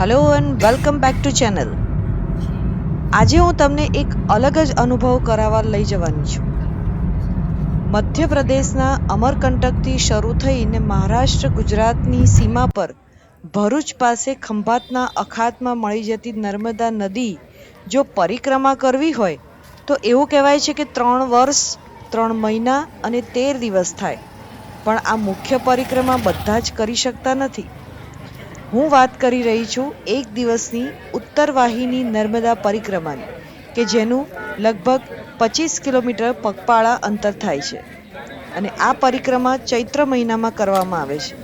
Hello and welcome back to channel. આજે હું તમને એક અલગ જ અનુભવ કરાવવા લઈ જવાની છું. મધ્યપ્રદેશના અમરકંટકથી શરૂ થઈને મહારાષ્ટ્ર ગુજરાતની સીમા પર ભરૂચ પાસે ખંભાતના અખાતમાં મળી જતી નર્મદા નદી જો પરિક્રમા કરવી હોય તો એવું કહેવાય છે કે 3 વર્ષ 3 મહિના અને 13 દિવસ થાય. પણ આ મુખ્ય પરિક્રમા બધા જ કરી શકતા નથી. હું વાત કરી રહી છું એક દિવસની ઉત્તર વાહિની નર્મદા પરિક્રમાની, કે જેનું લગભગ 25 કિલોમીટર પગપાળા અંતર થાય છે અને આ પરિક્રમા ચૈત્ર મહિનામાં કરવામાં આવે છે.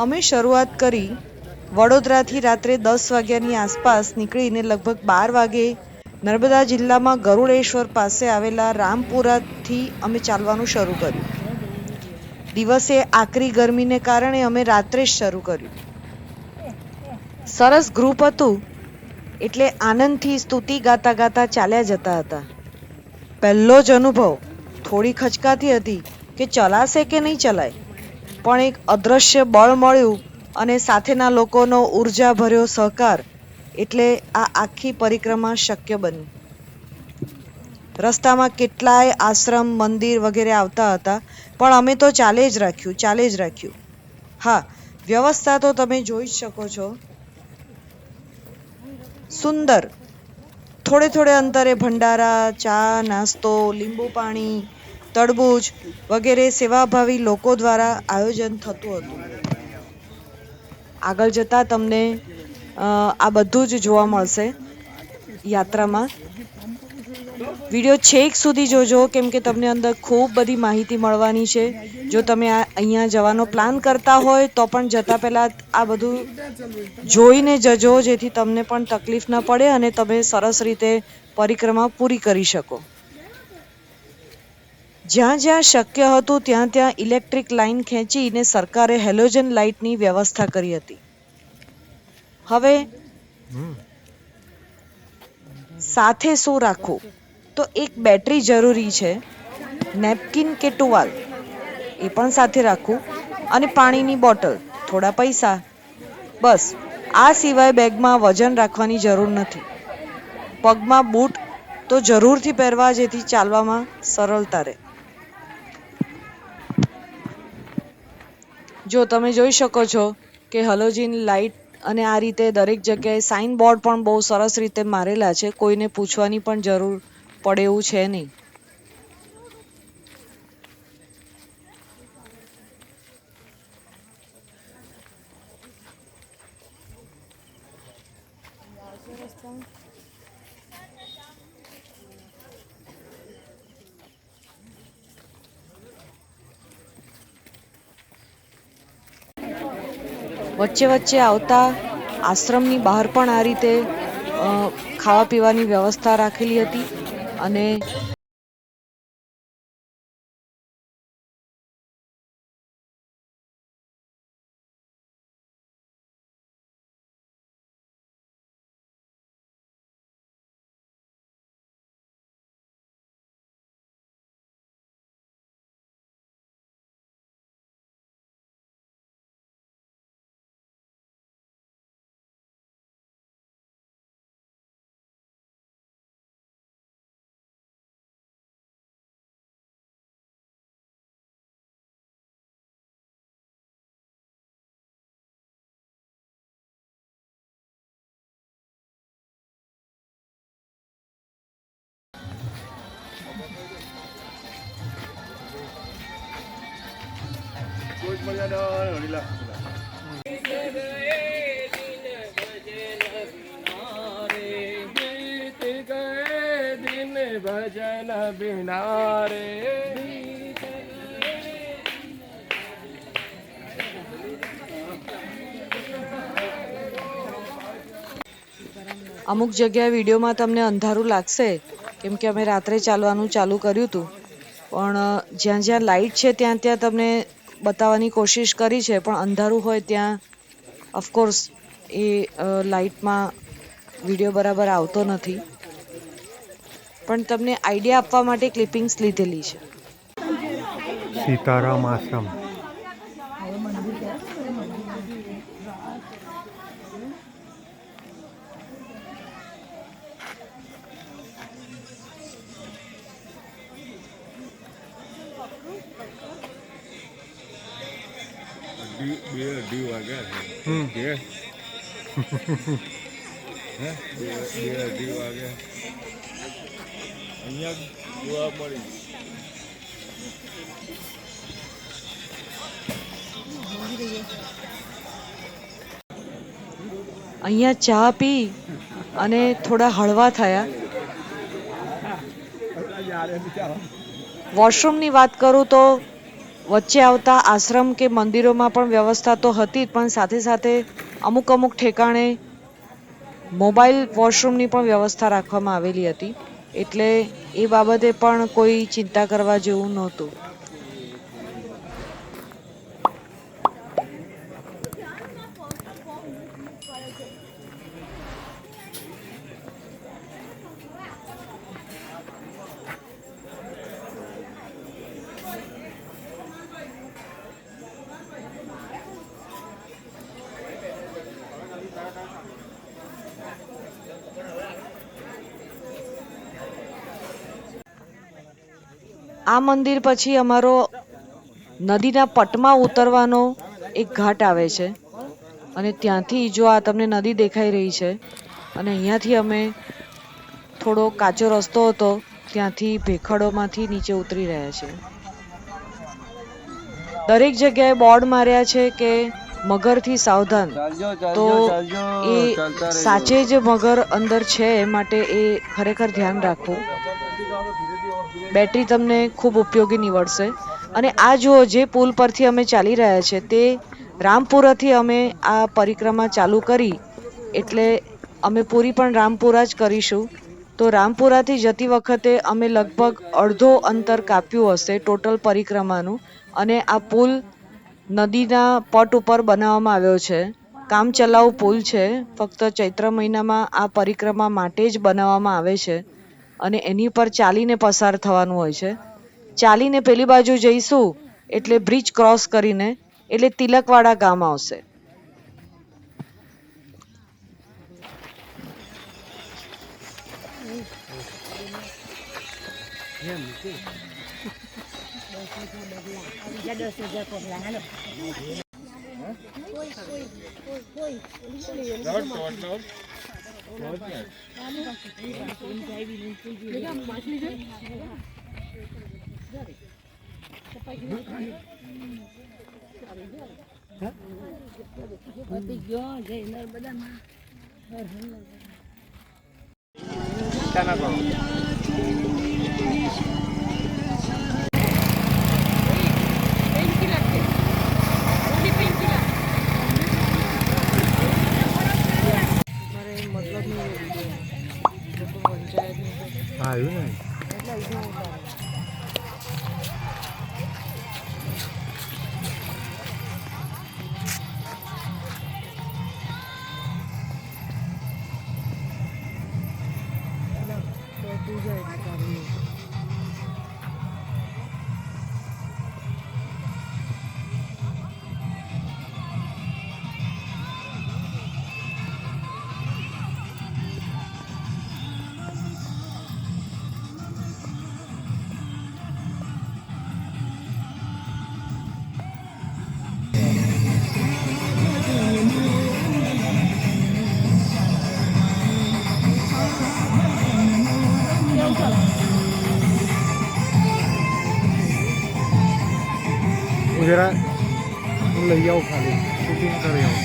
અમે શરૂઆત કરી વડોદરાથી રાત્રે 10 વાગ્યાની આસપાસ નીકળીને લગભગ 12 વાગે નર્મદા જિલ્લામાં ગરુડેશ્વર પાસે આવેલા રામપુરાથી અમે ચાલવાનું શરૂ કર્યું. દિવસે આકરી ગરમીને કારણે અમે રાત્રે જ શરૂ કર્યું. સરસ ગ્રુપ હતું એટલે આનંદથી સ્તુતિ ગાતા ગાતા ચાલ્યા જતા હતા. પહેલો જ અનુભવ થોડી ખચકાતી હતી કે ચલાશે કે નહીં ચલાય, પણ એક અદ્રશ્ય બળ મળ્યું અને સાથેના લોકોનો ઉર્જાભર્યો સહકાર એટલે આ આખી પરિક્રમા શક્ય બની. રસ્તામાં કેટલાય આશ્રમ, મંદિર વગેરે આવતા હતા, પણ અમે તો ચાલે જ રાખ્યું. હા, વ્યવસ્થા તો તમે જોઈ જ શકો છો. સુંદર. થોડે અંતરે ભંડારા, ચા, નાસ્તો, લીંબુ પાણી, તરબૂચ વગેરે સેવાભાવી લોકો દ્વારા આયોજન થતું હતું. આગળ જતા તમને આ બધું જ જોવા મળશે યાત્રામાં. વિડીયો છેક સુધી જોજો, કેમ કે તમને અંદર ખૂબ બધી માહિતી મળવાની છે. જો તમે અહીંયા જવાનો પ્લાન કરતા હોય તો પણ જતા પહેલાં આ બધું જોઈને જજો, જેથી તમને પણ તકલીફ ન પડે અને તમે સરસ રીતે પરિક્રમા પૂરી કરી શકો. જ્યાં જ્યાં શક્ય હતું ત્યાં ઇલેક્ટ્રિક લાઇન ખેંચીને સરકારે હેલોજન લાઇટની વ્યવસ્થા કરી હતી. હવે સાથે શું રાખવું? તો એક બેટરી જરૂરી છે, નેપકિન કે ટુવાલ એ પણ સાથે રાખવું, અને પાણીની બોટલ, થોડા પૈસા, બસ. આ સિવાય બેગમાં વજન રાખવાની જરૂર નથી. પગમાં બૂટ તો જરૂરથી પહેરવા, જેથી ચાલવામાં સરળતા રહે. જો તમે જોઈ શકો છો કે હેલોજન લાઇટ અને આ રીતે દરેક જગ્યાએ સાઇન બોર્ડ પણ બહુ સરસ રીતે મારેલા છે. કોઈને પૂછવાની પણ જરૂર પડે એવું છે નહીં. વચ્ચે આવતા આશ્રમની બહાર પણ આ રીતે ખાવા પીવાની વ્યવસ્થા રાખેલી હતી. અને ભજન બિના રે. અમુક જગ્યાએ વિડીયોમાં તમને અંધારું લાગશે, કેમ કે અમે રાત્રે ચાલવાનું ચાલુ કર્યું હતું. પણ જ્યાં લાઇટ છે ત્યાં તમને બતાવવાની કોશિશ કરી છે, પણ અંધારું હોય ત્યાં ઓફકોર્સ એ લાઇટમાં વિડીયો બરાબર આવતો નથી. પણ તમને આઈડિયા આપવા માટે ક્લિપિંગ્સ લીધેલી છે. સીતારામ આશ્રમ. અઢી વાગ્યા છે હે 2-2:30 વાગ્યા અહીંયા જોવા મળી. અહીંયા ચા પી અને થોડા હળવા થયા. વોશરૂમની વાત કરું તો વચ્ચે આવતા આશ્રમ કે મંદિરોમાં પણ વ્યવસ્થા તો હતી જ, પણ સાથે સાથે અમુક ઠેકાણે મોબાઈલ વોશરૂમની પણ વ્યવસ્થા રાખવામાં આવેલી હતી, એટલે એ બાબતે પણ કોઈ ચિંતા કરવા જેવું નહોતું. આ મંદિર પછી અમારો નદીના પટમાં ઉતરવાનો એક ઘાટ આવે છે, અને ત્યાંથી જો આ તમને નદી દેખાઈ રહી છે, અને અહીંયાથી અમે થોડો કાચો રસ્તો હતો ત્યાંથી ભેખડોમાંથી નીચે ઉતરી રહ્યા છે. દરેક જગ્યાએ બોર્ડ માર્યા છે કે મગરથી સાવધાન, તો એ સાચે જ મગર અંદર છે, માટે એ ખરેખર ધ્યાન રાખવું. બેટરી તમને ખૂબ ઉપયોગી નીવડશે. અને આ જુઓ, જે પુલ પરથી અમે ચાલી રહ્યા છે તે રામપુરાથી અમે આ પરિક્રમા ચાલુ કરી, એટલે અમે પૂરી પણ રામપુરા જ કરીશું. તો રામપુરાથી જતી વખતે અમે લગભગ અડધો અંતર કાપ્યું હશે ટોટલ પરિક્રમાનું, અને આ પુલ નદીના પટ ઉપર બનાવવામાં આવ્યો છે. કામચલાઉ પુલ છે, ફક્ત ચૈત્ર મહિનામાં આ પરિક્રમા માટે જ બનાવવામાં આવે છે, અને એની પર ચાલીને પસાર થવાનું હોય છે. ચાલીને પેલી બાજુ જઈશું એટલે બ્રિજ ક્રોસ કરીને એટલે તિલકવાડા ગામ આવશે. જરા લઈ આવો, ખાલી શૂટિંગ કરી આવો.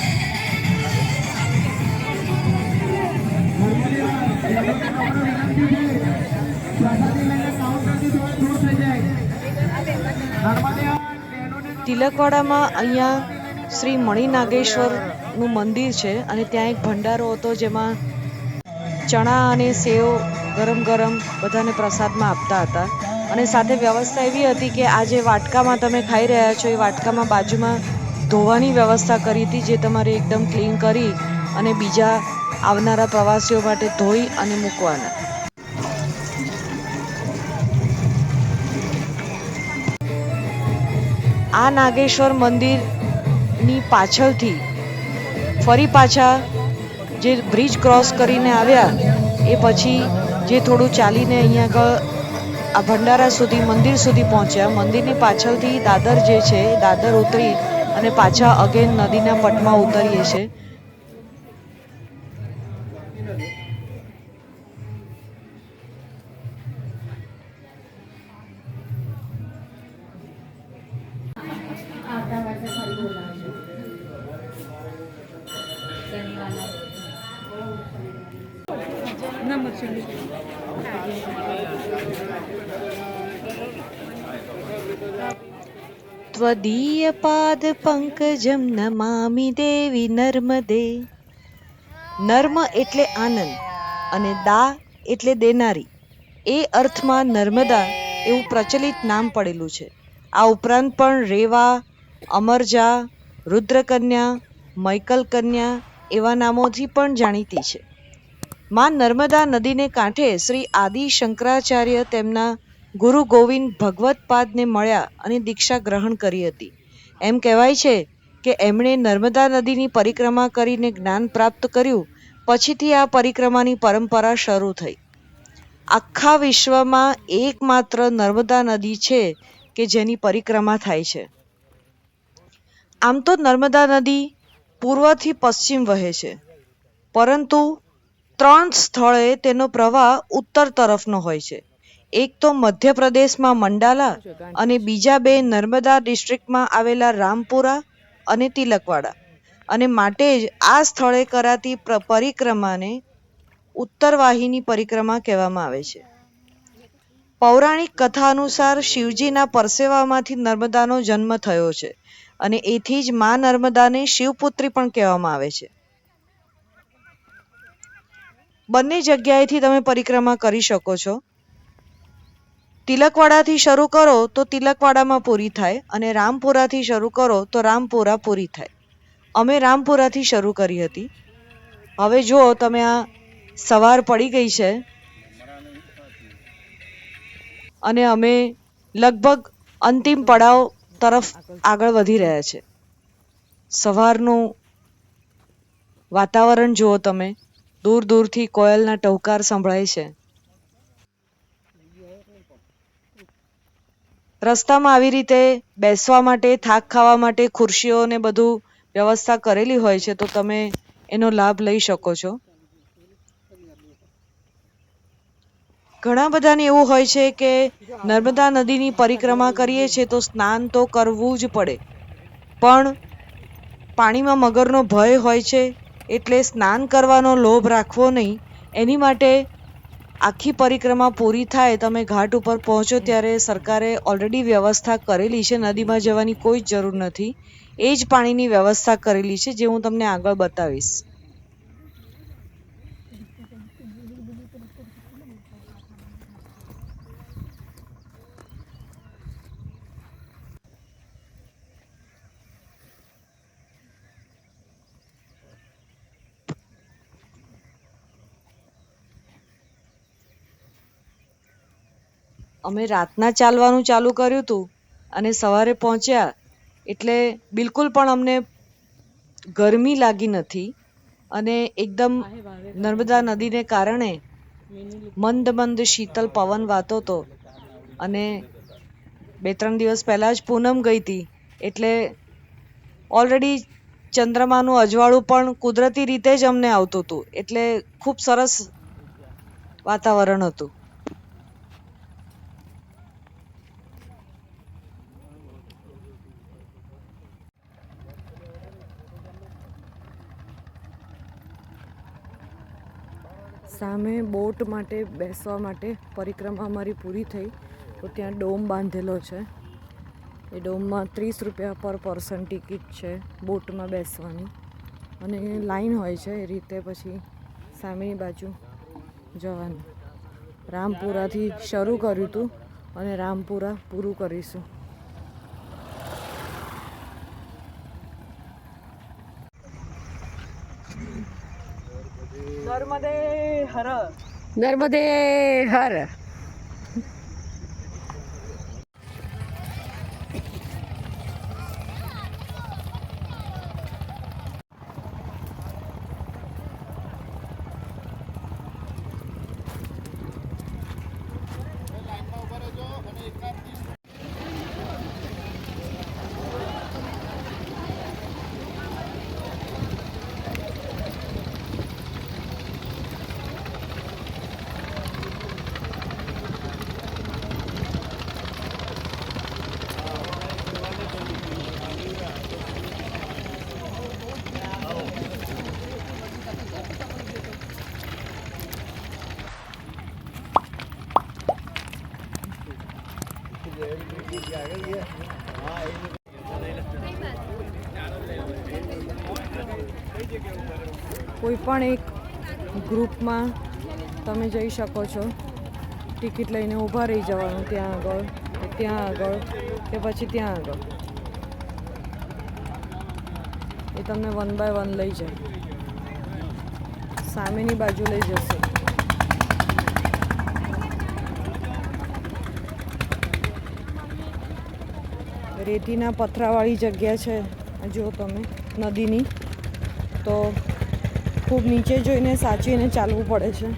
તિલકવાડામાં અહીંયા શ્રી મણિનાગેશ્વરનું મંદિર છે, અને ત્યાં એક ભંડારો હતો જેમાં ચણા અને સેવ ગરમ ગરમ બધાને પ્રસાદમાં આપતા હતા. અને સાથે વ્યવસ્થા એવી હતી કે આ જે વાટકામાં તમે ખાઈ રહ્યા છો એ વાટકામાં બાજુમાં ધોવાની વ્યવસ્થા કરી હતી, જે તમારે એકદમ ક્લીન કરી અને બીજા આવનારા પ્રવાસીઓ માટે ધોઈ અને મૂકવાના. આ નાગેશ્વર મંદિરની પાછળથી ફરી પાછા જે બ્રિજ ક્રોસ કરીને આવ્યા એ પછી જે થોડું ચાલીને અહીંયા આગળ આ ભંડારા સુધી મંદિર સુધી પહોંચ્યા. મંદિરની પાછળથી દાદર જે છે એ દાદર ઉતરી અને પાછા અગેન નદીના પટમાં ઉતરીએ છે. ત્વદીય પાદ પંકજમ નમામિ દેવી નર્મદે. નર્મ એટલે આનંદ અને દા એટલે દેનારી. એ અર્થમાં નર્મદા એવું પ્રચલિત નામ પડેલું છે. આ ઉપરાંત પણ રેવા, અમરજા, રુદ્રકન્યા, મૈકલ કન્યા એવા નામોથી પણ જાણીતી છે. માં નર્મદા નદીને કાંઠે શ્રી આદિ શંકરાચાર્ય તેમના ગુરુ ગોવિંદ ભગવત્પાદને મળ્યા અને દીક્ષા ગ્રહણ કરી હતી. એમ કહેવાય છે કે એમણે નર્મદા નદીની પરિક્રમા કરીને જ્ઞાન પ્રાપ્ત કર્યું. પછીથી આ પરિક્રમાની પરંપરા શરૂ થઈ. આખા વિશ્વમાં એકમાત્ર નર્મદા નદી છે કે જેની પરિક્રમા થાય છે. આમ તો નર્મદા નદી પૂર્વથી પશ્ચિમ વહે છે, પરંતુ 3 સ્થળે તેનો પ્રવાહ ઉત્તર તરફનો હોય છે. એક તો મધ્યપ્રદેશમાં મંડાલા અને બીજા 2 નર્મદા ડિસ્ટ્રિક્ટમાં આવેલા રામપુરા અને તિલકવાડા. અને માટે જ આ સ્થળે કરાતી પરિક્રમાને ઉત્તરવાહિની પરિક્રમા કહેવામાં આવે છે. પૌરાણિક કથા અનુસાર શિવજીના પરસેવામાંથી નર્મદાનો જન્મ થયો છે અને એથી જ મા નર્મદાને શિવપુત્રી પણ કહેવામાં આવે છે. બંને જગ્યાએથી તમે પરિક્રમા કરી શકો છો. તિલકવાડાથી શરૂ કરો તો તિલકવાડામાં પૂરી થાય અને રામપુરાથી શરૂ કરો તો રામપુરા પૂરી થાય. અમે રામપુરાથી શરૂ કરી હતી. હવે જુઓ તમે, આ સવાર પડી ગઈ છે અને અમે લગભગ અંતિમ પડાવ તરફ આગળ વધી રહ્યા છે. સવારનું વાતાવરણ જુઓ તમે, દૂર દૂરથી કોયલના ટહુકાર સંભળાય છે. રસ્તામાં આવી રીતે બેસવા માટે, થાક ખાવા માટે ખુરશીઓ ને બધું વ્યવસ્થા કરેલી હોય છે, તો તમે એનો લાભ લઈ શકો છો. ઘણા બધાને એવું હોય છે કે નર્મદા નદીની પરિક્રમા કરીએ છીએ તો સ્નાન તો કરવું જ પડે, પણ પાણીમાં મગરનો ભય હોય છે એટલે સ્નાન કરવાનો લોભ રાખવો નહીં. એની માટે આખી પરિક્રમા પૂરી થાય, તમે ઘાટ ઉપર પહોંચો ત્યારે સરકારે ઓલરેડી વ્યવસ્થા કરેલી છે. નદીમાં જવાની કોઈ જ જરૂર નથી. એ જ પાણીની વ્યવસ્થા કરેલી છે, જે હું તમને આગળ બતાવીશ. અમે રાતના ચાલવાનું ચાલુ કર્યું હતું અને સવારે પહોંચ્યા એટલે બિલકુલ પણ અમને ગરમી લાગી નથી અને એકદમ નર્મદા નદીને કારણે મંદ મંદ શીતલ પવન વાતો હતો. અને 2-3 દિવસ પહેલાં જ પૂનમ ગઈ હતી એટલે ઓલરેડી ચંદ્રમાનું અજવાળું પણ કુદરતી રીતે જ અમને આવતું હતું, એટલે ખૂબ સરસ વાતાવરણ હતું. સામે બોટ માટે બેસવા માટે પરિક્રમા અમારી પૂરી થઈ તો ત્યાં ડોમ બાંધેલો છે. એ ડોમમાં 30 રૂપિયા પર પર્સન ટિકિટ છે બોટમાં બેસવાની, અને લાઈન હોય છે. એ રીતે પછી સામેની બાજુ જવાનું. રામપુરાથી શરૂ કર્યું હતું અને રામપુરા પૂરું કરીશું. નર્મદે હર, નર્મદે હર. કોઈ પણ એક ગ્રુપમાં તમે જઈ શકો છો. ટિકિટ લઈને ઊભા રહી જવાનું ત્યાં આગળ કે પછી ત્યાં આગળ. એ તમને 1 by 1 લઈ જાય, સામેની બાજુ લઈ જશે. રેતીના પથરાવાળી જગ્યા છે જો તમે નદીની, તો ખૂબ નીચે જોઈને સાચવીને ચાલવું પડે છે.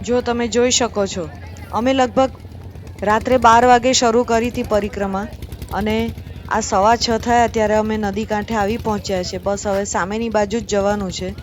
જો તમે જોઈ શકો છો, અમે લગભગ રાત્રે 12 વાગે શરૂ કરી હતી પરિક્રમા, અને આ 6:15 થયા ત્યારે અમે નદી કાંઠે આવી પહોંચ્યા છે. બસ હવે સામેની બાજુ જ જવાનું છે.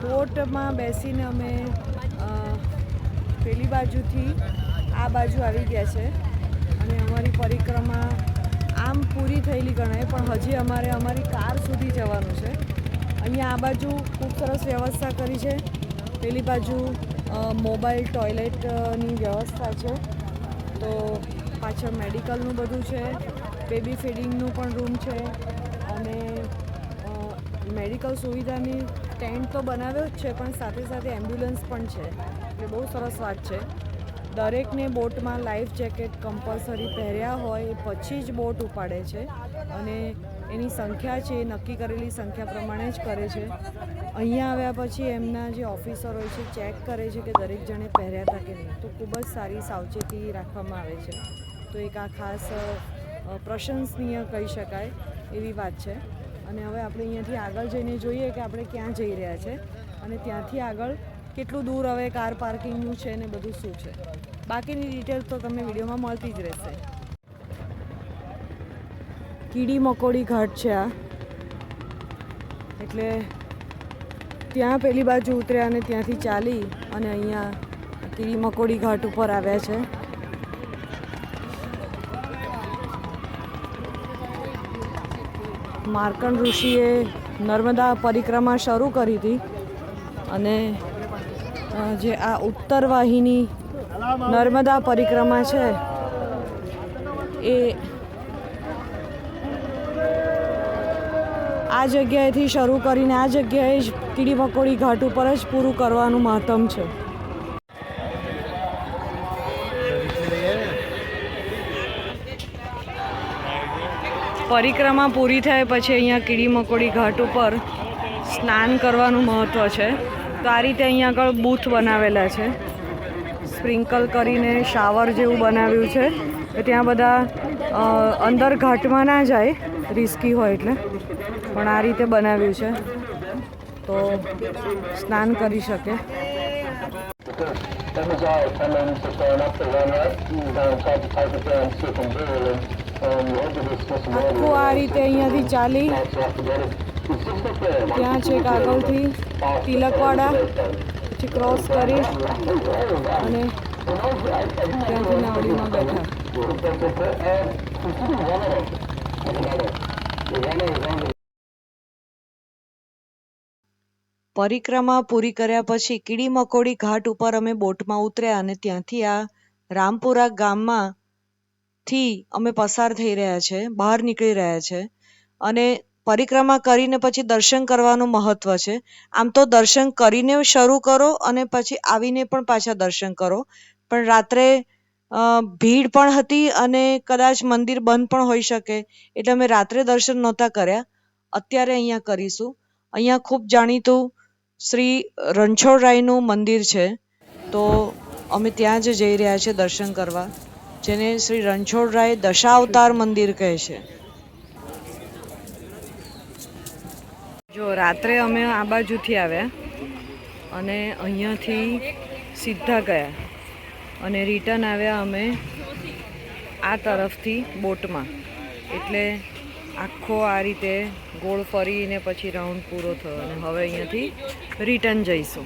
બોટમાં બેસીને અમે પેલી બાજુથી આ બાજુ આવી ગયા છે, અને અમારી પરિક્રમા આમ પૂરી થયેલી ગણાય, પણ હજી અમારે અમારી કાર સુધી જવાનું છે. અહીંયા આ બાજુ ખૂબ સરસ વ્યવસ્થા કરી છે. પેલી બાજુ મોબાઈલ ટોયલેટની વ્યવસ્થા છે, તો પાછળ મેડિકલનું બધું છે, બેબી ફીડિંગનું પણ રૂમ છે, અને મેડિકલ સુવિધાની ટેન્ટ તો બનાવ્યો જ છે, પણ સાથે સાથે એમ્બ્યુલન્સ પણ છે. એટલે બહુ સરસ વાત છે. દરેકને બોટમાં લાઈફ જેકેટ કમ્પલસરી પહેર્યા હોય પછી જ બોટ ઉપાડે છે, અને એની સંખ્યા છે એ નક્કી કરેલી સંખ્યા પ્રમાણે જ કરે છે. અહીંયા આવ્યા પછી એમના જે ઓફિસર હોય છે ચેક કરે છે કે દરેક જણે પહેર્યા હતા કે નહીં, તો ખૂબ જ સારી સાવચેતી રાખવામાં આવે છે. તો એક આ ખાસ પ્રશંસનીય કહી શકાય એવી વાત છે. અને હવે આપણે અહીંયાથી આગળ જઈને જોઈએ કે આપણે ક્યાં જઈ રહ્યા છે, અને ત્યાંથી આગળ કેટલું દૂર હવે કાર પાર્કિંગનું છે ને બધું શું છે. બાકીની ડિટેલ તો તમને વિડીયોમાં મળતી જ રહેશે. કીડી મકોડી ઘાટ છે આ, એટલે ત્યાં પેલી બાજુ ઉતર્યા અને ત્યાંથી ચાલી અને અહીંયા કીડી મકોડી ઘાટ ઉપર આવ્યા છે. માર્કંડ ઋષિએ નર્મદા પરિક્રમા શરૂ કરી હતી, અને જે આ ઉત્તર વાહિની નર્મદા પરિક્રમા છે એ આ જગ્યાએથી શરૂ કરીને આ જગ્યાએ જ કીડી મકોડી ઘાટ ઉપર જ પૂરું કરવાનું મહત્તમ છે. પરિક્રમા પૂરી થાય પછી અહીંયા કીડી મકોડી ઘાટ ઉપર સ્નાન કરવાનું મહત્ત્વ છે. તો આ રીતે અહીંયા આગળ બૂથ બનાવેલા છે, સ્પ્રિંકલ કરીને શાવર જેવું બનાવ્યું છે. તો ત્યાં બધા અંદર ઘાટમાં ના જાય, રિસ્કી હોય એટલે, પણ આ રીતે બનાવ્યું છે તો સ્નાન કરી શકે. આખું આ રીતે અહીંયાથી ચાલી ત્યાં છે આગળથી તિલકવાડા, પછી ક્રોસ કરી અને ત્યાંથી નાવડીમાં બેઠા. પરિક્રમા પૂરી કર્યા પછી કીડી મકોડી ઘાટ ઉપર અમે બોટમાં ઉતર્યા અને ત્યાંથી આ રામપુરા ગામમાંથી અમે પસાર થઈ રહ્યા છે, બહાર નીકળી રહ્યા છે. અને પરિક્રમા કરીને પછી દર્શન કરવાનું મહત્વ છે. આમ તો દર્શન કરીને શરૂ કરો અને પછી આવીને પણ પાછા દર્શન કરો, પણ રાત્રે ભીડ પણ હતી અને કદાચ મંદિર બંધ પણ હોઈ શકે, એટલે અમે રાત્રે દર્શન નહોતા કર્યા. અત્યારે અહીંયા કરીશું. અહીંયા ખૂબ જાણીતું શ્રી રણછોડરાયનું મંદિર છે, તો અમે ત્યાં જ જઈ રહ્યા છીએ દર્શન કરવા, જેને શ્રી રણછોડરાય દશાવતાર મંદિર કહે છે. જો રાત્રે અમે આ બાજુથી આવ્યા અને અહીંયાથી સીધા ગયા અને રિટર્ન આવ્યા અમે આ તરફથી બોટમાં, એટલે આખો આ રીતે ગોળ ફરીને પછી રાઉન્ડ પૂરો થયો અને હવે અહીંયાથી રિટર્ન જઈશું.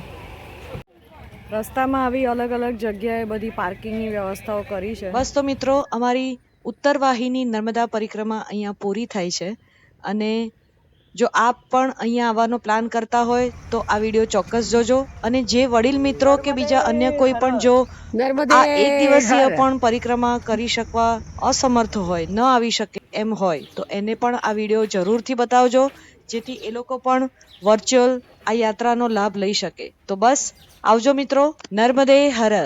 રસ્તામાં આવી અલગ અલગ જગ્યાએ બધી પાર્કિંગની વ્યવસ્થાઓ કરી છે. બસ તો મિત્રો, અમારી ઉત્તર વાહિની નર્મદા પરિક્રમા અહીંયા પૂરી થાય છે. અને જો આપ પણ અહીંયા આવવાનો પ્લાન કરતા હોય તો આ વિડીયો ચોક્કસ જોજો. અને જે વડીલ મિત્રો કે બીજા અન્ય કોઈ પણ જો આ એક દિવસીય પણ પરિક્રમા કરી શકવા અસમર્થ હોય, ન આવી શકે એમ હોય, તો એને પણ આ વિડીયો જરૂરથી બતાવજો, જેથી એ લોકો પણ વર્ચ્યુઅલ આ યાત્રાનો લાભ લઈ શકે. તો બસ આવજો મિત્રો. નર્મદે હર.